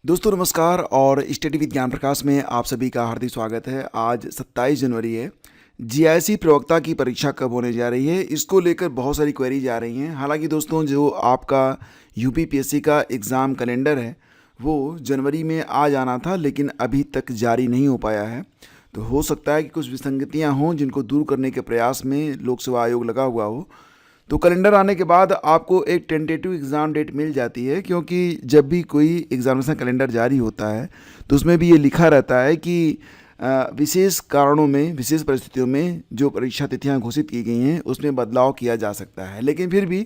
दोस्तों नमस्कार और स्टडी विद ज्ञान प्रकाश में आप सभी का हार्दिक स्वागत है। आज 27 जनवरी है। जीआईसी प्रवक्ता की परीक्षा कब होने जा रही है, इसको लेकर बहुत सारी क्वेरीज आ रही हैं। हालांकि दोस्तों जो आपका यूपीपीएससी का एग्ज़ाम कैलेंडर है वो जनवरी में आ जाना था, लेकिन अभी तक जारी नहीं हो पाया है। तो हो सकता है कि कुछ विसंगतियाँ हों जिनको दूर करने के प्रयास में लोक सेवा आयोग लगा हुआ हो। तो कैलेंडर आने के बाद आपको एक टेंटेटिव एग्ज़ाम डेट मिल जाती है, क्योंकि जब भी कोई एग्जामिनेशन कैलेंडर जारी होता है तो उसमें भी ये लिखा रहता है कि विशेष कारणों में, विशेष परिस्थितियों में जो परीक्षा तिथियां घोषित की गई हैं उसमें बदलाव किया जा सकता है। लेकिन फिर भी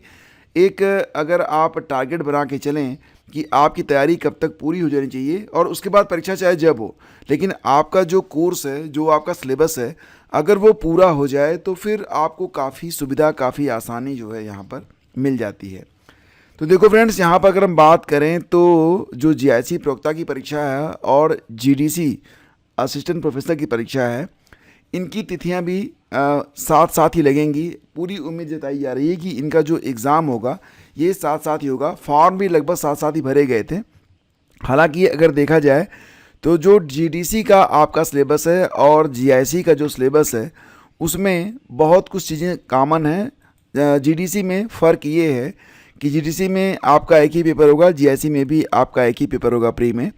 एक अगर आप टारगेट बना के चलें कि आपकी तैयारी कब तक पूरी हो जानी चाहिए और उसके बाद परीक्षा चाहे जब हो, लेकिन आपका जो कोर्स है, जो आपका सिलेबस है, अगर वो पूरा हो जाए तो फिर आपको काफ़ी सुविधा, काफ़ी आसानी जो है यहाँ पर मिल जाती है। तो देखो फ्रेंड्स, यहाँ पर अगर हम बात करें तो जो जीआईसी प्रवक्ता की परीक्षा है और जीडीसी असिस्टेंट प्रोफेसर की परीक्षा है, इनकी तिथियां भी साथ साथ ही लगेंगी। पूरी उम्मीद जताई जा रही है कि इनका जो एग्ज़ाम होगा ये साथ साथ ही होगा। फॉर्म भी लगभग साथ साथ ही भरे गए थे। हालांकि अगर देखा जाए तो जो जीडीसी का आपका सिलेबस है और जीआईसी का जो सिलेबस है उसमें बहुत कुछ चीज़ें कॉमन हैं। जीडीसी में फ़र्क ये है कि जीडीसी में आपका एक ही पेपर होगा, जीआईसी में भी आपका एक ही पेपर होगा प्री में,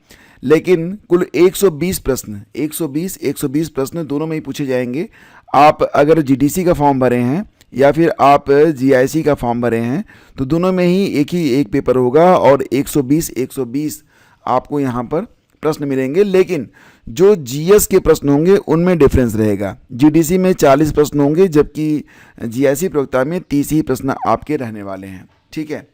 लेकिन कुल 120 प्रश्न, 120 प्रश्न दोनों में ही पूछे जाएंगे। आप अगर जीडीसी का फॉर्म भरे हैं या फिर आप जीआईसी का फॉर्म भरे हैं तो दोनों में ही एक पेपर होगा और 120 आपको यहाँ पर प्रश्न मिलेंगे। लेकिन जो जीएस के प्रश्न होंगे उनमें डिफरेंस रहेगा। जीडीसी में 40 प्रश्न होंगे जबकि जीआईसी प्रवक्ता में 30 ही प्रश्न आपके रहने वाले हैं। ठीक है।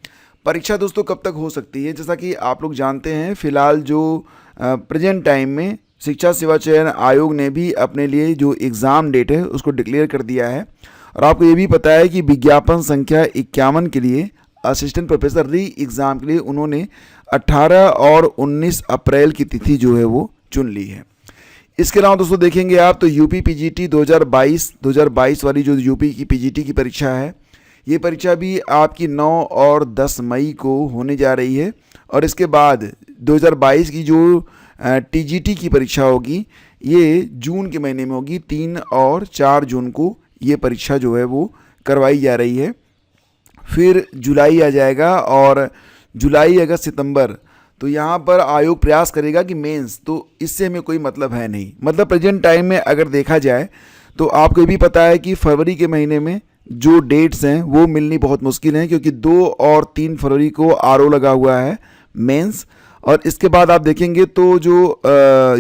परीक्षा दोस्तों कब तक हो सकती है, जैसा कि आप लोग जानते हैं, फिलहाल जो प्रेजेंट टाइम में शिक्षा सेवा चयन आयोग ने भी अपने लिए जो एग्ज़ाम डेट है उसको डिक्लेयर कर दिया है। और आपको ये भी पता है कि विज्ञापन संख्या 51 के लिए असिस्टेंट प्रोफेसर री एग्ज़ाम के लिए उन्होंने 18 और 19 अप्रैल की तिथि जो है वो चुन ली है। इसके अलावा दोस्तों देखेंगे आप तो यूपी पीजीटी 2022 वाली जो यूपी की पीजीटी की परीक्षा है, ये परीक्षा भी आपकी 9 और 10 मई को होने जा रही है। और इसके बाद 2022 की जो टीजीटी की परीक्षा होगी ये जून के महीने में होगी। 3 और 4 जून को ये परीक्षा जो है वो करवाई जा रही है। फिर जुलाई आ जाएगा और जुलाई, अगस्त, सितंबर, तो यहाँ पर आयोग प्रयास करेगा कि मेंस, तो इससे हमें कोई मतलब है नहीं। मतलब प्रेजेंट टाइम में अगर देखा जाए तो आपको ये भी पता है कि फरवरी के महीने में जो डेट्स हैं वो मिलनी बहुत मुश्किल हैं, क्योंकि 2 और 3 फरवरी को आरओ लगा हुआ है मेंस। और इसके बाद आप देखेंगे तो जो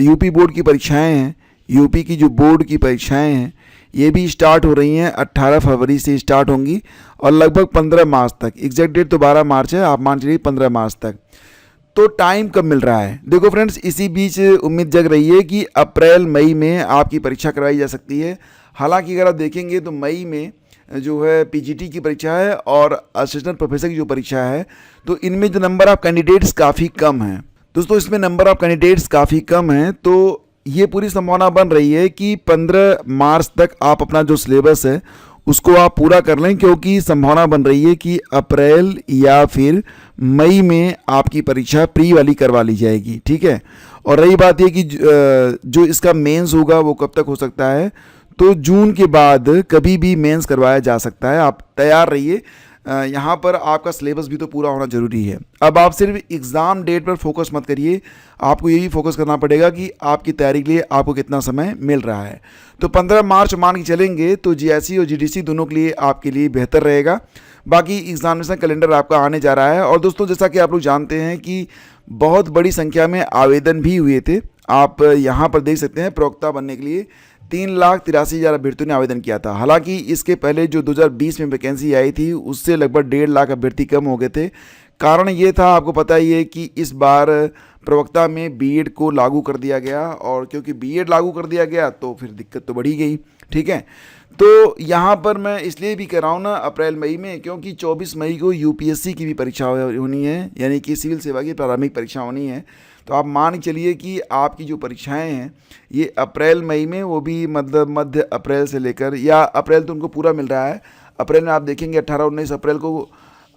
यूपी बोर्ड की परीक्षाएं हैं, यूपी की जो बोर्ड की परीक्षाएं हैं ये भी स्टार्ट हो रही हैं। 18 फरवरी से स्टार्ट होंगी और लगभग 15 मार्च तक, एग्जैक्ट डेट तो 12 मार्च है, आप मान चलिए 15 मार्च तक। तो टाइम कब मिल रहा है? देखो फ्रेंड्स, इसी बीच उम्मीद जग रही है कि अप्रैल मई में आपकी परीक्षा करवाई जा सकती है। हालांकि अगर आप देखेंगे तो मई में जो है पीजीटी की परीक्षा है और असिस्टेंट प्रोफेसर की जो परीक्षा है, तो इनमें जो नंबर ऑफ कैंडिडेट्स काफ़ी कम हैं। दोस्तों इसमें नंबर ऑफ कैंडिडेट्स काफ़ी कम हैं, तो ये पूरी संभावना बन रही है कि 15 मार्च तक आप अपना जो सिलेबस है उसको आप पूरा कर लें, क्योंकि संभावना बन रही है कि अप्रैल या फिर मई में आपकी परीक्षा प्री वाली करवा ली जाएगी। ठीक है। और रही बात ये कि जो इसका मेंस होगा वो कब तक हो सकता है, तो जून के बाद कभी भी मेंस करवाया जा सकता है। आप तैयार रहिए। यहाँ पर आपका सिलेबस भी तो पूरा होना ज़रूरी है। अब आप सिर्फ एग्ज़ाम डेट पर फोकस मत करिए, आपको यही फोकस करना पड़ेगा कि आपकी तैयारी के लिए आपको कितना समय मिल रहा है। तो 15 मार्च मान के चलेंगे तो जीआईसी और जीडीसी दोनों के लिए आपके लिए बेहतर रहेगा। बाकी एग्जामिनेशन कैलेंडर आपका आने जा रहा है। और दोस्तों जैसा कि आप लोग जानते हैं कि बहुत बड़ी संख्या में आवेदन भी हुए थे। आप यहाँ पर देख सकते हैं प्रवक्ता बनने के लिए 3,83,000 अभ्यर्थियों ने आवेदन किया था। हालांकि इसके पहले जो 2020 में वैकेंसी आई थी उससे लगभग 1.5 लाख अभ्यर्थी कम हो गए थे। कारण ये था, आपको पता ही है कि इस बार प्रवक्ता में बीएड को लागू कर दिया गया, और क्योंकि बीएड लागू कर दिया गया तो फिर दिक्कत तो बढ़ी गई। ठीक है। तो यहाँ पर मैं इसलिए भी कह रहा हूँ ना अप्रैल मई में, क्योंकि 24 मई को यूपीएससी की भी परीक्षा होनी है, यानी कि सिविल सेवा की प्रारंभिक परीक्षा होनी है। तो आप मान चलिए कि आपकी जो परीक्षाएं हैं ये अप्रैल मई में, वो भी मतलब मध्य अप्रैल से लेकर, या अप्रैल तो उनको पूरा मिल रहा है। अप्रैल में आप देखेंगे 18-19 अप्रैल को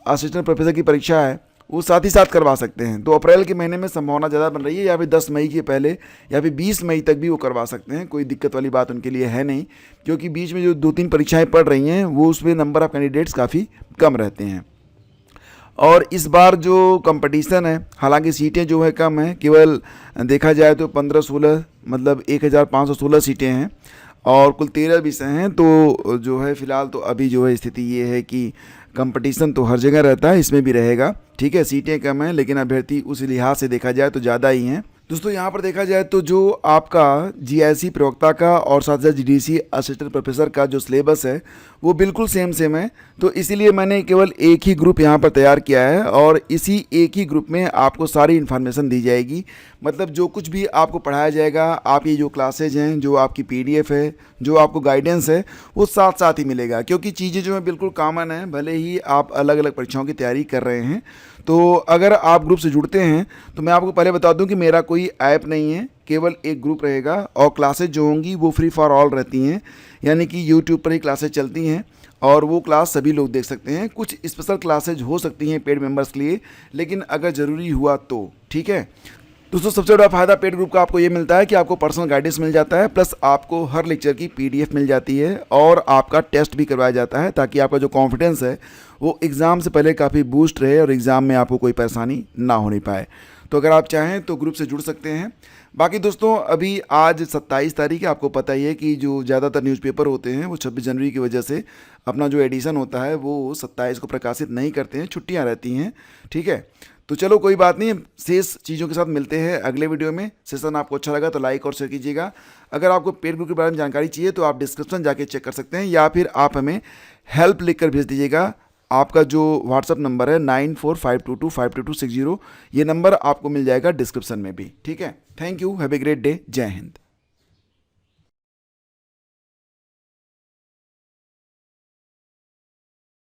असिस्टेंट प्रोफेसर की परीक्षा है, वो साथ ही साथ करवा सकते हैं। तो अप्रैल के महीने में संभावना ज़्यादा बन रही है, या फिर 10 मई के पहले या फिर 20 मई तक भी वो करवा सकते हैं। कोई दिक्कत वाली बात उनके लिए है नहीं, क्योंकि बीच में जो 2-3 परीक्षाएं पड़ रही हैं वो उसमें नंबर ऑफ़ कैंडिडेट्स काफ़ी कम रहते हैं। और इस बार जो कंपटीशन है, हालांकि सीटें जो है कम हैं, केवल देखा जाए तो 15-16 मतलब 1516 सीटें हैं और कुल 13 विषय हैं। तो जो है फ़िलहाल तो अभी जो है स्थिति ये है कि कंपटीशन तो हर जगह रहता है, इसमें भी रहेगा। ठीक है, सीटें कम हैं लेकिन अभ्यर्थी उस लिहाज से देखा जाए तो ज़्यादा ही हैं। दोस्तों यहाँ पर देखा जाए तो जो आपका जीआईसी प्रवक्ता का और साथ साथ जीडीसी असिस्टेंट प्रोफेसर का जो सिलेबस है वो बिल्कुल सेम है। तो इसीलिए मैंने केवल एक ही ग्रुप यहाँ पर तैयार किया है और इसी एक ही ग्रुप में आपको सारी इन्फॉर्मेशन दी जाएगी। मतलब जो कुछ भी आपको पढ़ाया जाएगा, आपकी जो क्लासेज हैं, जो आपकी पीडीएफ है, जो आपको गाइडेंस है, वो साथ साथ ही मिलेगा। क्योंकि चीज़ें जो हैं बिल्कुल कॉमन है, भले ही आप अलग अलग परीक्षाओं की तैयारी कर रहे हैं। तो अगर आप ग्रुप से जुड़ते हैं तो मैं आपको पहले बता दूं कि मेरा कोई ऐप नहीं है, केवल एक ग्रुप रहेगा और क्लासेज जो होंगी वो फ्री फॉर ऑल रहती हैं, यानी कि यूट्यूब पर ही क्लासेज चलती हैं और वो क्लास सभी लोग देख सकते हैं। कुछ स्पेशल क्लासेज हो सकती हैं पेड मेंबर्स के लिए, लेकिन अगर ज़रूरी हुआ तो। ठीक है दोस्तों, सबसे बड़ा फ़ायदा पेड ग्रुप का आपको ये मिलता है कि आपको पर्सनल गाइडेंस मिल जाता है, प्लस आपको हर लेक्चर की पीडीएफ मिल जाती है और आपका टेस्ट भी करवाया जाता है, ताकि आपका जो कॉन्फिडेंस है वो एग्ज़ाम से पहले काफ़ी बूस्ट रहे और एग्ज़ाम में आपको कोई परेशानी ना होने पाए। तो अगर आप चाहें तो ग्रुप से जुड़ सकते हैं। बाकी दोस्तों, अभी आज 27 तारीख है, आपको पता ही है कि जो ज़्यादातर न्यूज़पेपर होते हैं वो 26 जनवरी की वजह से अपना जो एडिशन होता है वो 27 को प्रकाशित नहीं करते हैं, छुट्टियाँ रहती हैं। ठीक है, तो चलो कोई बात नहीं, शेष चीज़ों के साथ मिलते हैं अगले वीडियो में। सेशन आपको अच्छा लगा तो लाइक और शेयर कीजिएगा। अगर आपको पेड ग्रुप के बारे में जानकारी चाहिए तो आप डिस्क्रिप्शन जाके चेक कर सकते हैं, या फिर आप हमें हेल्प लिख कर भेज दीजिएगा। आपका जो व्हाट्सअप नंबर है 9452252260, ये नंबर आपको मिल जाएगा डिस्क्रिप्शन में भी। ठीक है, thank you, have a great day, जय हिंद।